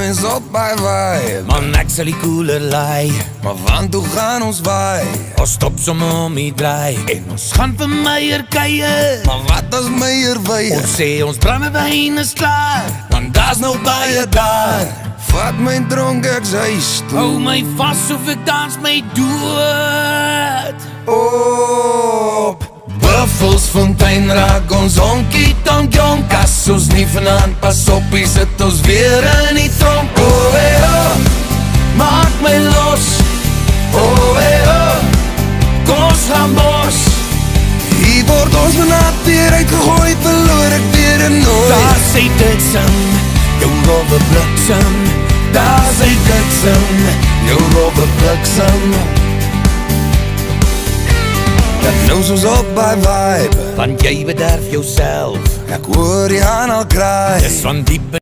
joints op by vibe. Man, ek sal die koeler laai, Maar want toe gaan ons waai? ons stop sommer om die draai en ons gaan vir Meyer kuier. Maar wat as Meyer wye? Ons sê ons brandewyn is klaar, want daar's nou baie daar. Vat my dronk ek's huis toe. Hou my vas of ek dans my dood. Op Buffelsfontein raak ons honkie tonk jonk. As ons nie vanavond pas op, sit ons weer in die tronk. Oh, hey, oh, maak my los. Oh, hey, oh, kom ons gaan bos. Hier word ons vanavond weer uitgegooi, verloor ek weer en nooit. Daar sê dit sing, jou rowwe bliksem. Daar sê dit sing, jou rowwe bliksem. Dat nou soos op by vibe, want jy bederf jouself. ek hoor die aan al kraai. Dis van diep